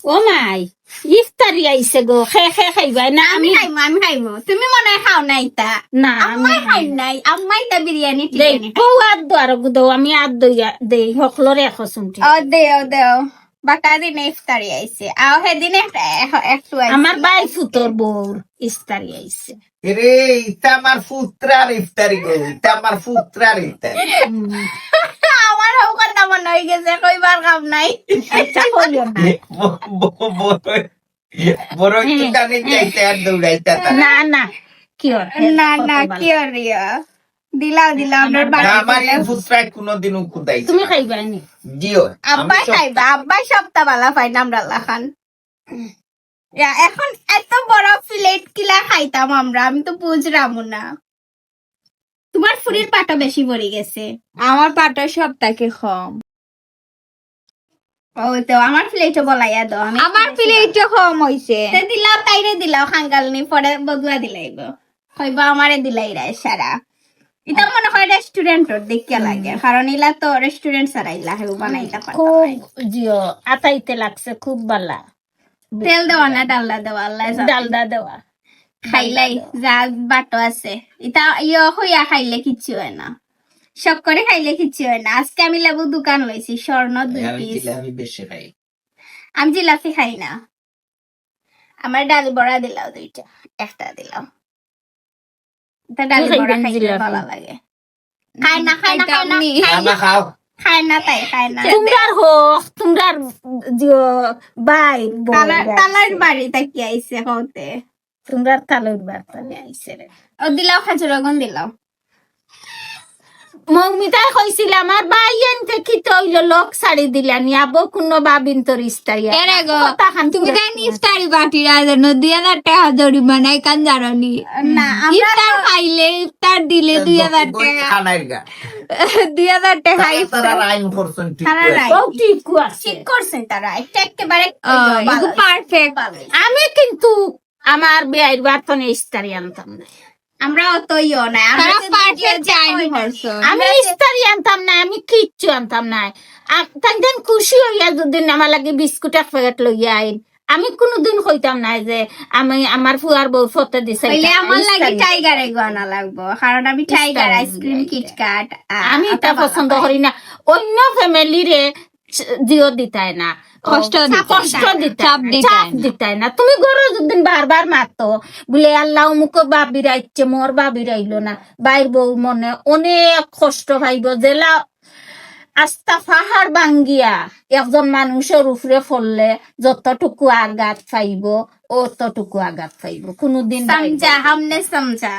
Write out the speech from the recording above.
ও মাই ইফতারি আইছে গো খাইবাই না আমি খাইমো তুমি মনে হয় খাও নাই তা না আম্মাই খাই নাই আম্মাই তা বিরিয়ানি দেই টিরিয়ানি বউ আর দোয়ার গুদো আমি আর দইয়া দেই হকলরে এখন শুনছি দেও বাটা দিনে ইফতারি আইছে আও হেদিনে একটু আইছে আমার বাই ফুতর বউর ইফতারি আইছে রে ইটা আমার পুত্রার ইফতারি গো ইটা আমার পুত্রার ইফতারি আমার হোক কথা মনে হয়ে গেছে কইবার কাম নাই আচ্ছা কইও না বড় একটু কানে যাইতে আর দৌড়াইতে না কি ওর না কি রিয়া দিলাও আপনার বাড়ি আমার এই পুত্রায় কোনোদিনও কুদাই তুমি খাইবাই নি জিও আব্বাই খাইবা আব্বাই সপ্তাহ বালা পাই আমরা লাখান এখন এত বড় প্লেট কিলা খাইতাম আমরা আমি তো বুঝলাম না তোমার ফুরির পাটা বেশি পড়ে গেছে আমার পাটা সপ্তাহে কম ও তো আমার প্লেটও বলাইয়া দাও আমি আমার প্লেটে কম হইছে দিলাও তাইরে দিলাও খাঙ্গালনি পরে বদুয়া দিলাইব কইবা আমারে দিলাই রায় সারা এটা মনে হয় রেস্টুরেন্টর দেখিয়া লাগে কারণ ইলা তো রেস্টুরেন্ট সারাইলা হেউ বানাইতা পারতা খুব জিও আতাইতে লাগছে খুব বালা তেল দেওয়া না ডালদা দেওয়া আল্লাহ জানে। ডালদা দেওয়া খাইলাই যা বাটো আছে এটা হইয়া খাইলে কিচ্ছু হয় না সব করে খাইলে কিচ্ছু হয় না আজকে আমি লেবু দোকান লইছি স্বর্ণ 2 পিস আমি বেশি খাই আমি জিলাপি খাই না আমার ডাল বড়া দিলাও 2টা একটা দিলাও এটা ডাল তুই বড়া খাইবেন খাইতে জিলাপি? ভালো লাগে খাই না আমা খাও খায় না তাই খায় না তোমরার হোক তোমরার জিও বাই তালার বাড়ি তাকি আইছে হতে তোমরার তালুর বার্তা আইছে রে ও দিলাও খাজুর গুণ দিলাও মৌমিতাই কইছিল আমার বাই এনতে কি তৈল লোক শাড়ি দিলানি আবো কোন বাবিন তোর ইস্তারিয়া এরে গো তুমি তাই ইফতারি বাটি রাজেন 2000 টাকা জরিমানা কান জানি না আমরা ইফতার খাইলে ইফতার দিলে 2000 টাকা খানার গা 2000 টাকা তারা আইন করছেন ঠিক তারা করে। রাই ও ঠিক আছে ঠিক করছেন তারা এটা একেবারে পারফেক্ট আমি কিন্তু আমার বিয়ের বাতনে ইস্তারি আনতাম না আমরা অত ইও না তারা পারফেক্ট জানি করছো আমি ইস্তারি আনতাম না আমি কিচ্ছু আনতাম না তাই খুশি হইয়া যদি আমার লাগে বিস্কুট এক প্যাকেট লইয়া আইন আমি কোনোদিন কইতাম না যে আমি আমার ফুয়ার বউ ফতে দিছে হইলে আমার লাগে টাইগার এগোনা লাগবো কারণ আমি টাইগার আইসক্রিম কিটকাট আমি এটা পছন্দ করি না অন্য ফ্যামিলিরে জিও দিতাই না কষ্ট চাপ দিতাই না তুমি গরো যদি বারবার মাতো বলে আল্লাহ মুখ বাবির আইছে মোর বাবির আইলো না বাইর বউ মনে অনেক কষ্ট পাইব জেলা আস্তা পাহাড় ভাঙ্গিয়া একজন মানুষের উপরে ফললে যতটুকু আঘাত পাইব অতটুকু আঘাত পাইব কোনোদিন সমঝা हमने समझा